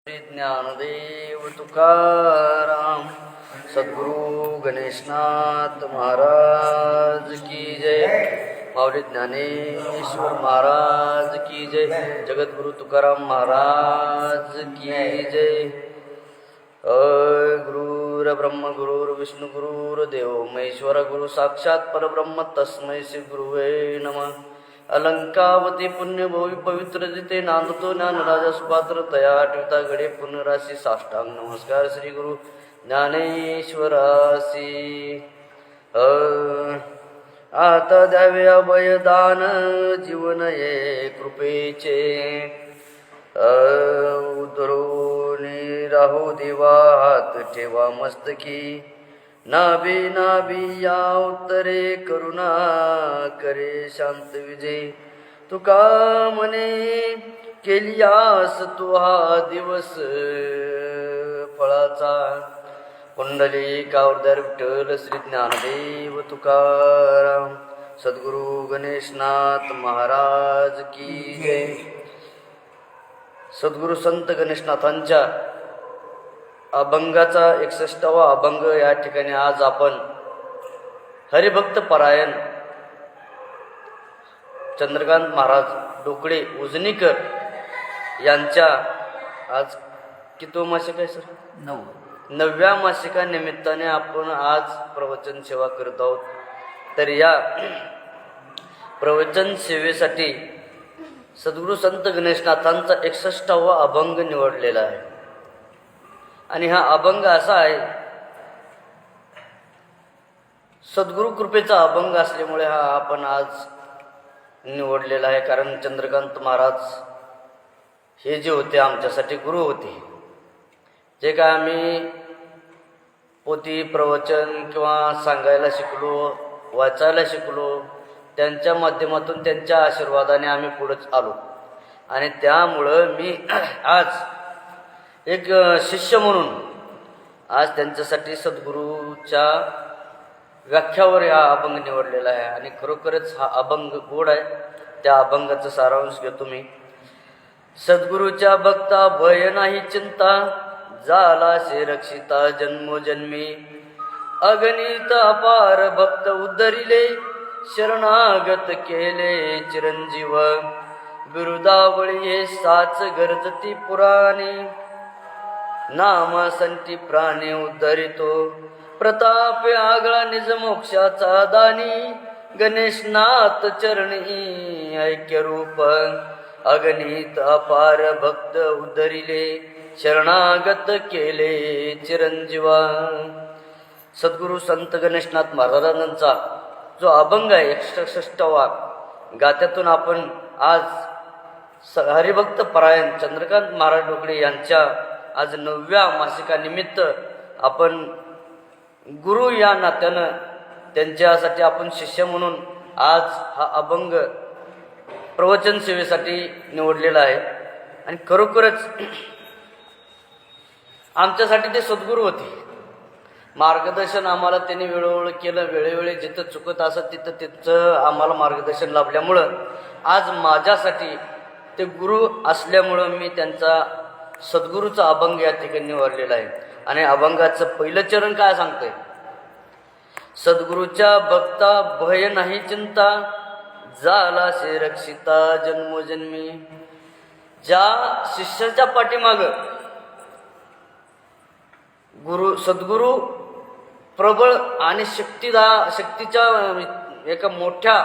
ज्ञानदेव तुकाराम सद्गुरु गणेशनाथ महाराज की जय। माऊली ज्ञानेश्वर महाराज की जय। जगद्गुरु तुकाराम महाराज की जय। गुरुर ब्रह्म गुरुर विष्णु गुरुर देव महेश्वर गुरु साक्षात परब्रह्म तस्मै श्री गुरुवे नमः। अलंकावती पुण्यभोवी पवित्र जिते नांदतो ज्ञानराजा सुपात्र तया आठविता गडे पुण्यराशी साष्टांग नमस्कार श्री गुरु ज्ञानेश्वरासी। आता द्यावे अभयदान जीवन ये कृपेचे उतरून राहू देवा हात ठेवा मस्तकी नाभी नाभी या उत्तरे करुणा करे शांत विजय तुका मने केलियास तू हा दिवस फळाचा पुंडलिकावरदार विठ्ठल श्री ज्ञानदेव तुकाराम सद्गुरु गणेशनाथ महाराज की जय। सद्गुरु संत गणेशनाथांच्या अभंगाचा 61वा अभंग या ठिकाणी आज आपण हरिभक्त परायण चंद्रकांत महाराज डोकळे उजनीकर यांच्या आज कितवं मासिक आहे सर? 9व्या मासिका निमित्ताने आपण आज प्रवचन सेवा करत आहोत। तर या प्रवचन सेवेसाठी सद्गुरु संत गणेशनाथांचा 61वा अभंग निवडलेला आहे आणि हा अभंग असा आहे, सद्गुरु कृपेचा अभंग असल्यामुळे हा आपण आज निवडलेला आहे। कारण चंद्रकांत महाराज हे जे होते आमच्यासाठी गुरु होते, जे काय आम्ही पोथी प्रवचन किंवा सांगायला शिकलो वाचायला शिकलो त्यांच्या माध्यमातून त्यांच्या आशीर्वादाने आम्ही पुढेच आलो आणि त्यामुळं मी आज एक शिष्य म्हणून आज त्यांच्यासाठी सद्गुरूच्या व्याख्यावर हा अभंग निवडलेला आहे आणि खरोखरच हा अभंग गोड आहे। त्या अभंगाचा सारांश घेतो मी। सद्गुरूच्या भक्ता भय नाही चिंता झाला शे रक्षिता जन्मोजन्मी अगणित अपार भक्त उद्धरिले शरणागत केले चिरंजीव बिरुदावळी हे साच गरजती पुराणे नामासंती प्राणी उद्धरितो प्रताप आगळा निज मोक्षाचा दानी गणेशनाथ चरणी ऐक्य रूप अगणित अपार भक्त उद्धरिले शरणागत केले चिरंजीवा। सद्गुरु संत गणेशनाथ महाराजांचा जो अभंग आहे 61वा गात्यातून आपण आज हरिभक्त परायण चंद्रकांत महाराज डोकळे यांच्या आज 9व्या मासिकानिमित्त आपण गुरु या नात्यानं त्यांच्यासाठी आपण शिष्य म्हणून आज हा अभंग प्रवचन सेवेसाठी निवडलेला आहे आणि खरोखरच आमच्यासाठी ते सद्गुरू होते। मार्गदर्शन आम्हाला त्यांनी वेळोवेळी केलं, वेळोवेळी जिथं चुकत असत तिथं आम्हाला मार्गदर्शन लाभल्यामुळं आज माझ्यासाठी ते गुरु असल्यामुळं मी त्यांचा सद्गुरूचा अभंग या ठिकाणी निवडलेला आहे आणि अभंगाचं पहिलं चरण काय सांगतंय? सद्गुरूच्या भक्ता भय नाही चिंता झाला शे रक्षिता जन्मोजन्मी। ज्या शिष्याच्या पाठीमाग सद्गुरू प्रबळ आणि शक्तीच्या एका मोठ्या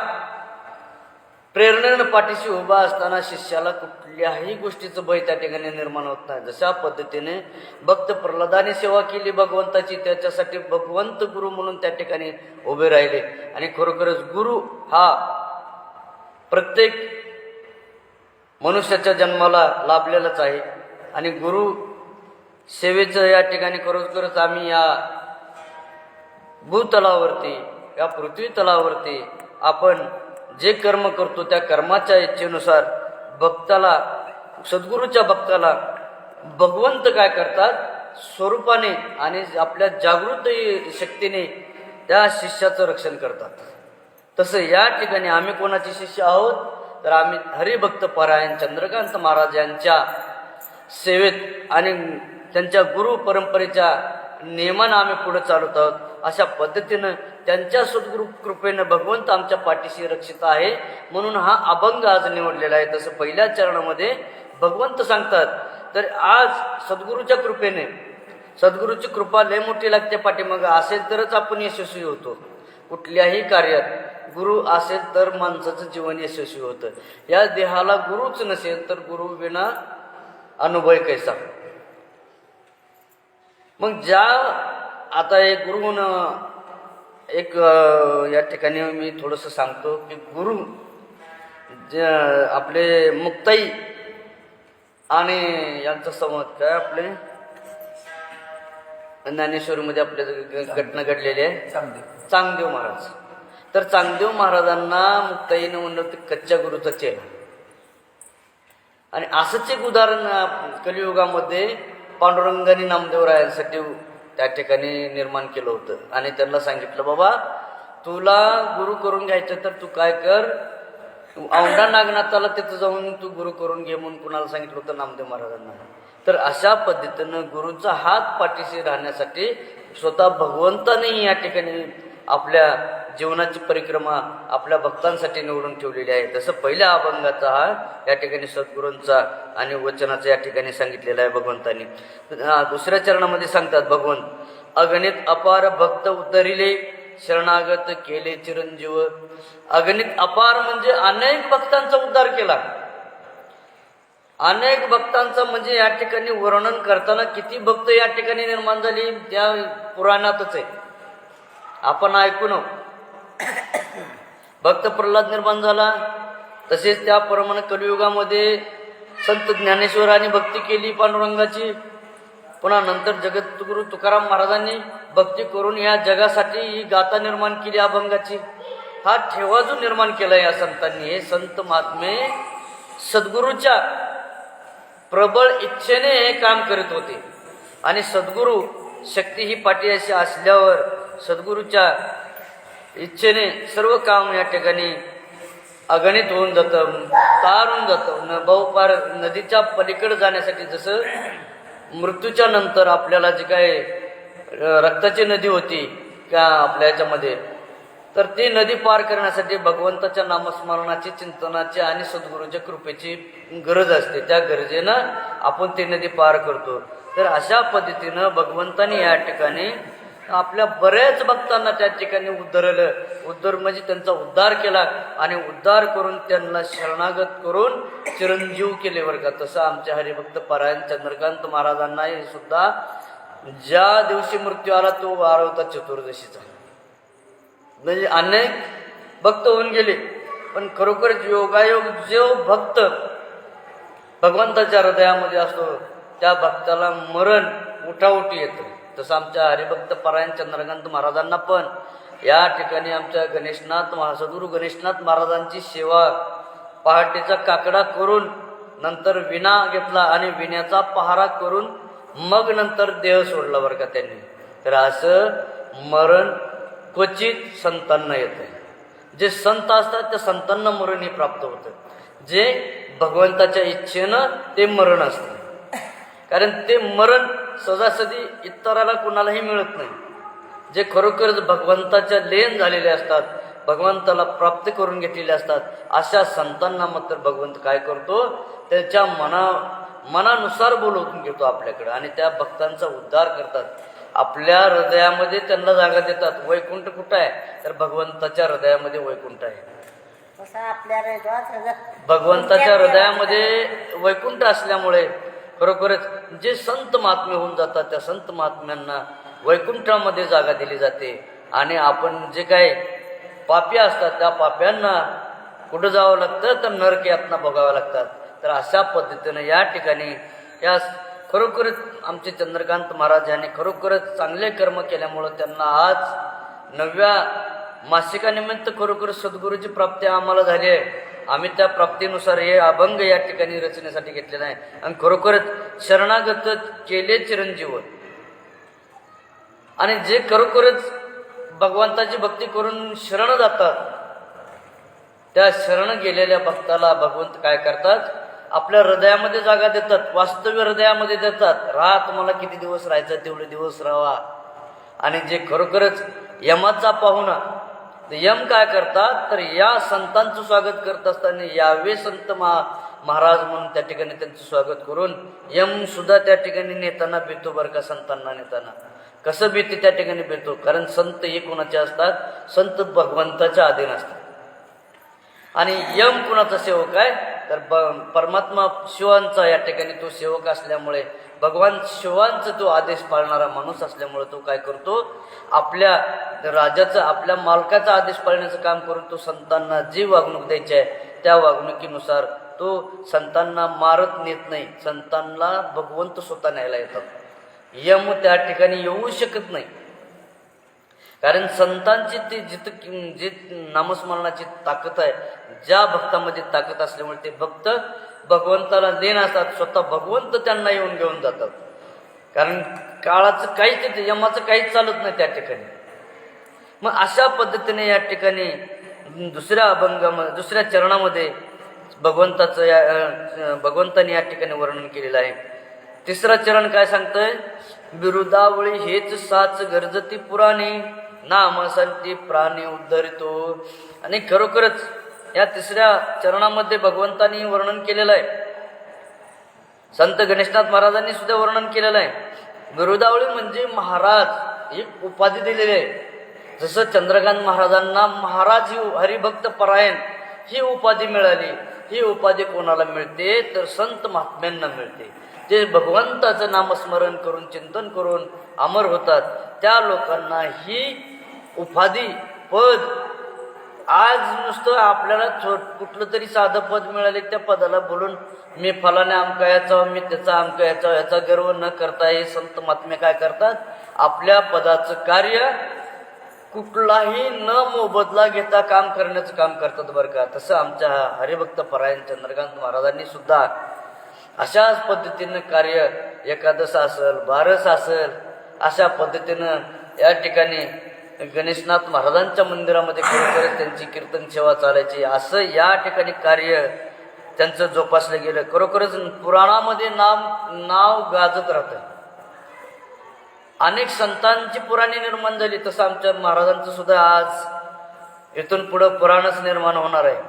प्रेरणेनं पाठीशी उभा असताना शिष्याला कुठल्याही गोष्टीचं भय त्या ठिकाणी निर्माण होत नाही। जशा पद्धतीने भक्त प्रल्हादाने सेवा केली भगवंताची, त्याच्यासाठी भगवंत गुरु म्हणून त्या ठिकाणी उभे राहिले आणि खरोखरच गुरु हा प्रत्येक मनुष्याच्या जन्माला लाभलेलाच आहे आणि गुरु सेवेचं या ठिकाणी खरोखरच आम्ही या भूतलावरती या पृथ्वी तलावरती आपण जे कर्म करतो त्या कर्माच्या इच्छेनुसार भक्ताला सद्गुरूच्या भक्ताला भगवंत काय करतात स्वरूपाने आणि आपल्या जागृत शक्तीने त्या शिष्याचं रक्षण करतात। तसं या ठिकाणी आम्ही कोणाचे शिष्य आहोत तर आम्ही हरिभक्त परायण चंद्रकांत महाराज यांच्या सेवेत आणि त्यांच्या गुरु परंपरेच्या नियमानं आम्ही पुढे चालत आहोत. अशा पद्धतीनं त्यांच्या सद्गुरू कृपेनं भगवंत आमच्या पाठीशी रक्षित आहे, म्हणून हा अभंग आज निवडलेला आहे. तसं पहिल्या चरणामध्ये भगवंत सांगतात. तर आज सद्गुरूच्या कृपेने, सद्गुरूची कृपा लय मोठी लागते पाठीमाग असेल तरच आपण यशस्वी होतो कुठल्याही कार्यात. गुरु असेल तर माणसाचं जीवन यशस्वी होतं. या देहाला गुरुच नसेल तर गुरु विना अनुभव कैसा. मग ज्या आता एक गुरु एक या ठिकाणी मी थोडंसं सांगतो की गुरु जे आपले मुक्ताई आणि यांचा संवाद काय आपले ज्ञानेश्वरीमध्ये आपल्या घटना घडलेली आहे. चांगदेव महाराज. तर चांगदेव महाराजांना मुक्ताईनं म्हणलं होतं कच्च्या गुरुचा चेला. आणि असंच एक उदाहरण कलियुगामध्ये पांडुरंगाने नामदेवरायांसाठी त्या ठिकाणी निर्माण केलं होतं. आणि त्यांना सांगितलं, बाबा तुला गुरु करून घ्यायचं तर तू काय कर, औंढा नागनाथाला तिथं जाऊन तू गुरु करून घे म्हणून कुणाला सांगितलं होतं? नामदेव महाराजांना. तर अशा पद्धतीनं गुरुचा हात पाठीशी राहण्यासाठी स्वतः भगवंतानेही या ठिकाणी आपल्या जीवनाची परिक्रमा आपल्या भक्तांसाठी निवडून ठेवलेली आहे. तसं पहिल्या अभंगाचा हा या ठिकाणी सद्गुरूंचा आणि वचनाचा या ठिकाणी सांगितलेला आहे भगवंतांनी. दुसऱ्या चरणामध्ये सांगतात भगवंत, अगणित अपार भक्त उतरिले शरणागत केले चिरंजीव. अगणित अपार म्हणजे अनेक भक्तांचा उद्धार केला. अनेक भक्तांचा म्हणजे या ठिकाणी वर्णन करताना किती भक्त या ठिकाणी निर्माण झाली त्या पुराणातच आहे. आपण ऐकून भक्त प्रल्हाद निर्माण झाला. तसेच त्याप्रमाणे कलियुगामध्ये संत ज्ञानेश्वरांनी भक्ती केली पांडुरंगाची. पुन्हा नंतर जगद्गुरु तुकाराम महाराजांनी भक्ती करून या जगासाठी ही गाथा निर्माण केली अभंगाची. हा ठेवा जो निर्माण केला या संतांनी. हे संत महात्मे सद्गुरूच्या प्रबळ इच्छेने हे काम करत होते. आणि सद्गुरू शक्ती ही पाठीशी असल्यावर सद्गुरूच्या इच्छेने सर्व काम या ठिकाणी अगणित होऊन जातं, तारून जातं. बहुपार नदीच्या पलीकडे जाण्यासाठी जसं मृत्यूच्या नंतर आपल्याला जी काय रक्ताची नदी होती त्या आपल्या ह्याच्यामध्ये, तर ती नदी पार करण्यासाठी भगवंताच्या नामस्मरणाची, चिंतनाची आणि सद्गुरूच्या कृपेची गरज असते. त्या गरजेनं आपण ती नदी पार करतो. तर अशा पद्धतीनं भगवंताने या ठिकाणी आपल्या बऱ्याच भक्तांना त्या ठिकाणी उद्धरलं. उद्धर म्हणजे त्यांचा उद्धार केला आणि उद्धार करून त्यांना शरणागत करून चिरंजीव केले बरं का. तसं आमचे हरिभक्त परायण चंद्रकांत महाराजांना हे सुद्धा ज्या दिवशी मृत्यू आला तो वार होता चतुर्दशीचा. म्हणजे अनेक भक्त होऊन गेले, पण खरोखर योगायोग जो भक्त भगवंताच्या हृदयामध्ये असतो त्या भक्ताला मरण उठाउठी येतं. तसं आमच्या हरिभक्त परायण चंद्रकांत महाराजांना पण या ठिकाणी आमच्या सद्गुरू गणेशनाथ महाराजांची सेवा पहाटेचा काकडा करून नंतर विणा घेतला आणि विण्याचा पहारा करून मग नंतर देह सोडला बरं का त्यांनी. तर असं मरण क्वचित संतांना येतं. जे संत असतात त्या संतांना मरण हे प्राप्त होतं. जे भगवंताच्या इच्छेनं ते मरण असतं. कारण ते मरण सहजासहजी इतराला कुणालाही मिळत नाही. जे खरोखरच भगवंताच्या लीन झालेले असतात, भगवंताला प्राप्त करून घेतलेले असतात, अशा संतांना मात्र भगवंत काय करतो, त्याच्या मनानुसार बोलवून घेतो आपल्याकडे आणि त्या भक्तांचा उद्धार करतात. आपल्या हृदयामध्ये त्यांना जागा देतात. वैकुंठ कुठं आहे, तर भगवंताच्या हृदयामध्ये वैकुंठ आहे. भगवंताच्या हृदयामध्ये वैकुंठ असल्यामुळे खरोखरच जे संत महात्मे होऊन जातात त्या संत महात्म्यांना वैकुंठामध्ये जागा दिली जाते. आणि आपण जे काय पापी असतात त्या पाप्यांना कुठं जावं लागतं, तर नरक यातना भोगाव्या लागतात. तर अशा पद्धतीनं या ठिकाणी या खरोखरच आमचे चंद्रकांत महाराज यांनी खरोखरच चांगले कर्म केल्यामुळं त्यांना आज 9व्या मासिकानिमित्त खरोखर सद्गुरूची प्राप्ती आम्हाला झाली आहे. आम्ही त्या प्राप्तीनुसार हे अभंग या ठिकाणी रचनेसाठी घेतलेला आहे. आणि खरोखरच शरणागत केले चिरंजीव. आणि जे खरोखरच भगवंताची भक्ती करून शरण जातात त्या शरण गेलेल्या भक्ताला भगवंत काय करतात, आपल्या हृदयामध्ये जागा देतात, वास्तव्य हृदयामध्ये देतात. राहा, तुम्हाला किती दिवस राहायचं तेवढे दिवस राहा. आणि जे खरोखरच यमाचा पाहुणा, यम काय करतात तर या संतांचं स्वागत करत असताना यावे संत महाराज म्हणून त्या ठिकाणी त्यांचं स्वागत करून यम सुद्धा त्या ठिकाणी नेताना भेटतो बरं का. संतांना नेताना कसं भेटते त्या ठिकाणी भेटतो, कारण संत हे कोणाचे असतात, संत भगवंताच्या अधीन असतात. आणि यम कुणाचा सेवक आहे तर परमात्मा शिवांचा या ठिकाणी तो सेवक असल्यामुळे, भगवान शिवांचा तो आदेश पाळणारा माणूस असल्यामुळे तो काय करतो, आपल्या राजाचा, आपल्या मालकाचा आदेश पाळण्याचं काम करून तो संतांना जी वागणूक द्यायची आहे त्या वागणुकीनुसार तो संतांना मारत नेत नाही, संतांना भगवंत स्वतः न्यायला येतात. यम त्या ठिकाणी येऊ शकत नाही, कारण संतांची ती जी नामस्मरणाची ताकद आहे, ज्या भक्तामध्ये ताकद असल्यामुळे ते भक्त भगवंताला लीन असतात, स्वतः भगवंत त्यांना येऊन घेऊन जातात. कारण काळाचं काहीच, यमाचं काहीच चालत नाही त्या ठिकाणी. मग अशा पद्धतीने या ठिकाणी दुसऱ्या चरणामध्ये भगवंताने या ठिकाणी वर्णन केलेलं आहे. तिसरं चरण काय सांगतंय, बिरुदावळी हेच साच गरजती पुराणे, नामसाठी प्राणी उद्धरितो. आणि खरोखरच या तिसऱ्या चरणामध्ये भगवंतानी वर्णन केलेलं आहे, संत गणेशनाथ महाराजांनी सुद्धा वर्णन केलेलं आहे. बिरुदावळी म्हणजे महाराज एक उपाधी दिलेली आहे. जसं चंद्रकांत महाराजांना महाराज ही हरिभक्त परायण ही उपाधी मिळाली. ही उपाधी कोणाला मिळते तर संत महात्म्यांना मिळते. ते भगवंताचं नामस्मरण करून चिंतन करून अमर होतात, त्या लोकांना ही उपाधी पद, आज नुसतं आपल्याला कुठलं तरी साधं पद मिळाले, त्या पदाला बोलून मी फलाने आमका याचा, मी त्याचा आमका याचा, याचा गर्व न करता हे संत महात्मे काय करतात, आपल्या पदाचं कार्य कुठलाही न मोबदला घेता काम करण्याचं काम करतात बरं का. तसं आमच्या हरिभक्त परायण चंद्रकांत महाराजांनी सुद्धा अशाच पद्धतीनं कार्य, एकादश असेल, बारस असेल, अशा पद्धतीनं या ठिकाणी गणेशनाथ महाराजांच्या मंदिरामध्ये खरोखरच त्यांची कीर्तन सेवा चालायची. असं या ठिकाणी कार्य त्यांचं जोपासलं गेलं. खरोखरच पुराणामध्ये नाव गाजत राहतं. अनेक संतांची पुराणे निर्माण झाली, तसं आमच्या महाराजांचं सुद्धा आज इथून पुढं पुराणच निर्माण होणार आहे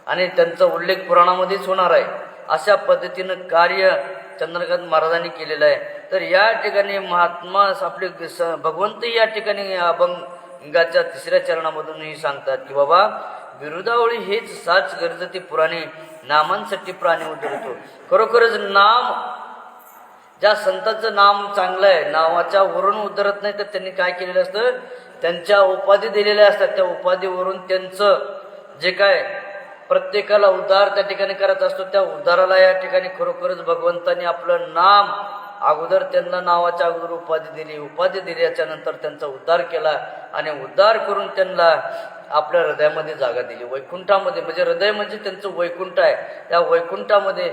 आणि त्यांचा उल्लेख पुराणामध्येच होणार आहे. अशा पद्धतीनं कार्य चंद्रकांत महाराजांनी केलेलं आहे. तर या ठिकाणी महात्मा आपले भगवंत या ठिकाणी अभंगाच्या तिसऱ्या चरणामधूनही सांगतात की बाबा बिरुदावळी हेच साच गरजती पुराणे, नामांसाठी प्राणी उद्धरतो. खरोखरच नाम, ज्या संतांचं नाम चांगलं आहे, नावाच्या वरून उद्धरत नाही तर त्यांनी काय केलेलं असतं, त्यांच्या उपाधी दिलेल्या असतात, त्या उपाधीवरून त्यांचं जे काय प्रत्येकाला उद्धार त्या ठिकाणी करत असतो, त्या उद्धाराला या ठिकाणी खरोखरच भगवंतांनी आपलं नाम अगोदर, त्यांना नावाच्या अगोदर उपाधी दिली, उपाधी दिल्याच्या नंतर त्यांचा उद्धार केला आणि उद्धार करून त्यांना आपल्या हृदयामध्ये जागा दिली, वैकुंठामध्ये. म्हणजे हृदय म्हणजे त्यांचं वैकुंठ आहे. त्या वैकुंठामध्ये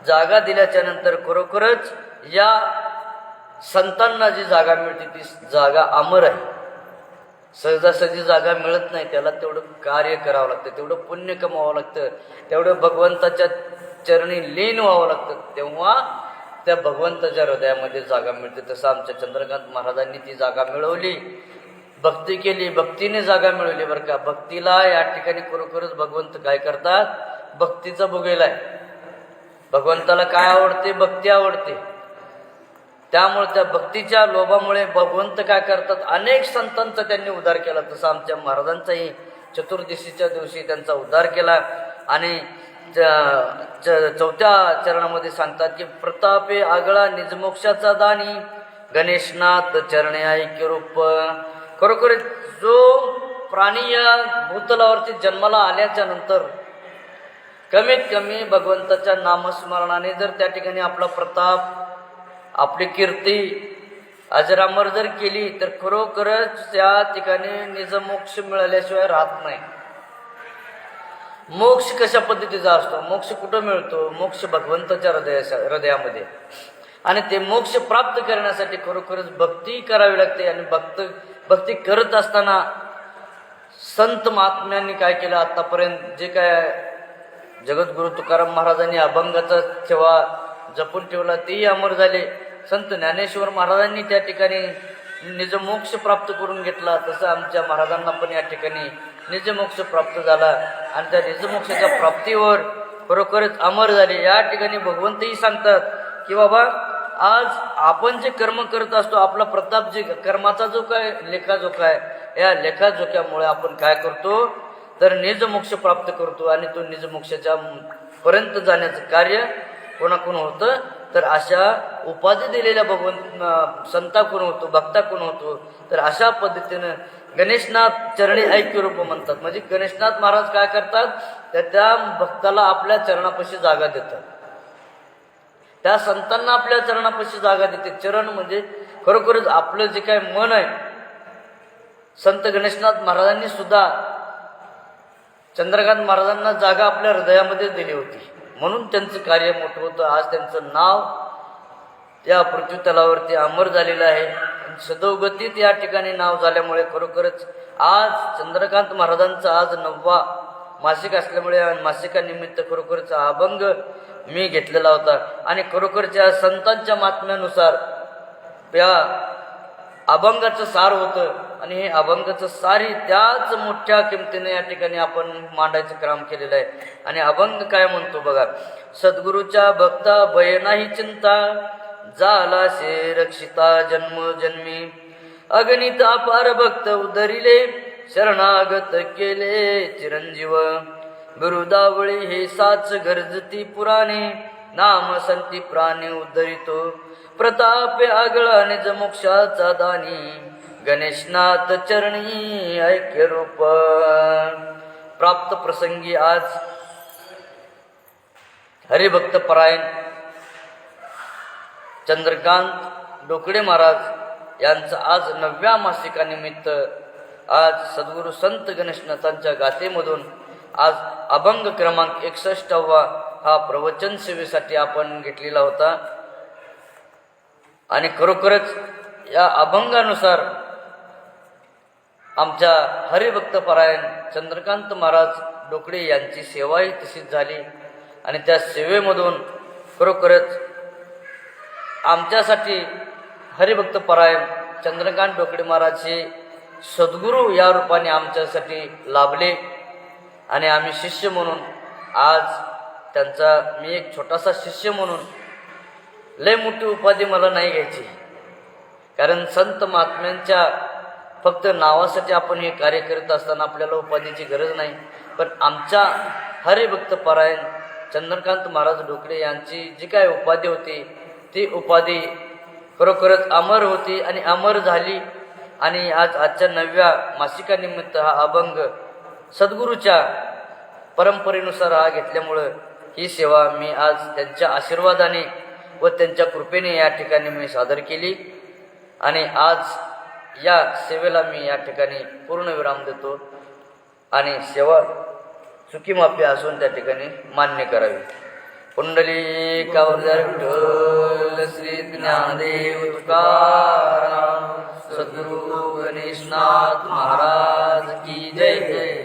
जागा दिल्याच्या नंतर खरोखरच या संतांना जी जागा मिळते ती जागा अमर आहे. सहजासहजी जागा मिळत नाही, त्याला तेवढं कार्य करावं लागतं, तेवढं पुण्य कमावं लागतं, तेवढं भगवंताच्या चरणी लीन व्हावं लागतं, तेव्हा त्या भगवंताच्या हृदयामध्ये जागा मिळते. तसं आमच्या चंद्रकांत महाराजांनी ती जागा मिळवली, भक्ती केली, भक्तीने जागा मिळवली बरं का. भक्तीला या ठिकाणी खरोखरच भगवंत काय करतात, भक्तीचा भोगेला आहे. भगवंताला काय आवडते, भक्ती आवडते. त्यामुळे त्या भक्तीच्या लोभामुळे भगवंत काय करतात, अनेक संतांचा त्यांनी उद्धार केला. तसं आमच्या महाराजांचाही चतुर्दशीच्या दिवशी त्यांचा उद्धार केला. आणि चौथ्या चरणामध्ये सांगतात की प्रतापे आगळा निजमोक्षाचा दानी, गणेशनाथ चरणे ऐक्य रूप. खरोखर जो प्राणी या भूतलावरती जन्माला आल्याच्या नंतर कमीत कमी भगवंताच्या नामस्मरणाने जर त्या ठिकाणी आपला प्रताप, आपली कीर्ती अजरामर जर केली तर खरोखरच त्या ठिकाणी निजमोक्ष मिळाल्याशिवाय राहत नाही. मोक्ष कशा पद्धतीचा असतो, मोक्ष कुठं मिळतो, मोक्ष भगवंताच्या हृदयामध्ये. आणि ते मोक्ष प्राप्त करण्यासाठी खरोखरच भक्ती करावी लागते. आणि भक्ती करत असताना संत महात्म्यांनी काय केलं, आतापर्यंत जे काय जगद्गुरु तुकाराम महाराजांनी अभंगाचा ठेवा जपून ठेवला, तेही अमर झाले. संत ज्ञानेश्वर महाराजांनी त्या ठिकाणी निजमोक्ष प्राप्त करून घेतला. तसं आमच्या महाराजांना पण या ठिकाणी निजमोक्ष प्राप्त झाला आणि त्या निजमोक्षाच्या प्राप्तीवर खरोखरच अमर झाले. या ठिकाणी भगवंतही सांगतात की बाबा आज आपण जे कर्म करत असतो, आपला प्रताप जे कर्माचा जो काय लेखाजोखा आहे, या लेखाजोख्यामुळे आपण काय करतो तर निजमोक्ष प्राप्त करतो. आणि तो निजमोक्षाच्या पर्यंत जाण्याचं कार्य कोणाकडून होतं तर अशा उपाधी दिलेल्या भगवंत संताकडून होतो, भक्ताकडून होतो. तर अशा पद्धतीनं गणेशनाथ चरणी ऐक्य रूप म्हणतात. म्हणजे गणेशनाथ महाराज काय करतात तर त्या भक्ताला आपल्या चरणापाशी जागा देतात, त्या संतांना आपल्या चरणापाशी जागा देते. चरण म्हणजे खरोखरच आपलं जे काय मन आहे, संत गणेशनाथ महाराजांनी सुद्धा चंद्रकांत महाराजांना जागा आपल्या हृदयामध्ये दिली होती, म्हणून त्यांचं कार्य मोठं होतं. आज त्यांचं नाव या पृथ्वीतलावरती अमर झालेलं आहे. सदोगतीत या ठिकाणी नाव झाल्यामुळे खरोखरच आज चंद्रकांत महाराजांचा आज 9वा मासिक असल्यामुळे मासिकानिमित्त खरोखरच अभंग मी घेतलेला होता. आणि खरोखरच्या संतांच्या महात्म्यानुसार या अभंगाचं सार होतं आणि हे अभंगाचं सारी त्याच मोठ्या किमतीने या ठिकाणी आपण मांडायचं काम केलेलं आहे. आणि अभंग काय म्हणतो बघा, सद्गुरूच्या भक्ता भय नाही चिंता, झाला शे रक्षिता जन्म जन्मी, अगणित अपार भक्त उदरिले, शरणागत केले चिरंजीव, बिरुदावळी हे साच गरजती पुराणे, नाम संती प्राणी उद्धरितो, प्रताप आगळा निज मोक्षाचा दानी, गणेशनाथ चरणी ऐक्य रूप. प्राप्त प्रसंगी आज हरिभक्त परायण चंद्रकांत डोकडे महाराज यांचं आज 9व्या मासिकानिमित्त आज सद्गुरू संत गणेशनाथांच्या गाथेमधून आज अभंग क्रमांक 61वा हा प्रवचन सेवेसाठी आपण घेतलेला होता. आणि खरोखरच या अभंगानुसार आमच्या हरिभक्त परायण चंद्रकांत महाराज डोकडे यांची सेवाही तशीच झाली. आणि त्या सेवेमधून खरोखरच आमच्यासाठी हरिभक्त परायण चंद्रकांत डोकडे महाराज हे सद्गुरू या रूपाने आमच्यासाठी लाभले. आणि आम्ही शिष्य म्हणून आज त्यांचा मी एक छोटासा शिष्य म्हणून, लय मोठी उपाधी मला नाही घ्यायची, कारण संत महात्म्यांच्या फक्त नावासाठी आपण हे कार्य करत असताना आपल्याला उपाधीची गरज नाही. पण आमच्या हरिभक्त परायण चंद्रकांत महाराज डोकडे यांची जी काय उपाधी होती ती उपाधी खरोखरच अमर होती आणि अमर झाली. आणि आजच्या 9व्या मासिकानिमित्त हा अभंग सद्गुरूच्या परंपरेनुसार हा घेतल्यामुळं ही सेवा मी आज त्यांच्या आशीर्वादाने व त्यांच्या कृपेने या ठिकाणी मी सादर केली. आणि आज या सेवेला मी या ठिकाणी पूर्णविराम देतो आणि सेवा चुकीमाफी असून त्या ठिकाणी मान्य करावी. पुंडलिकावर विठ्ठल श्री ज्ञानदेव तुकाराम सद्गुरु गणेशनाथ महाराज की जय.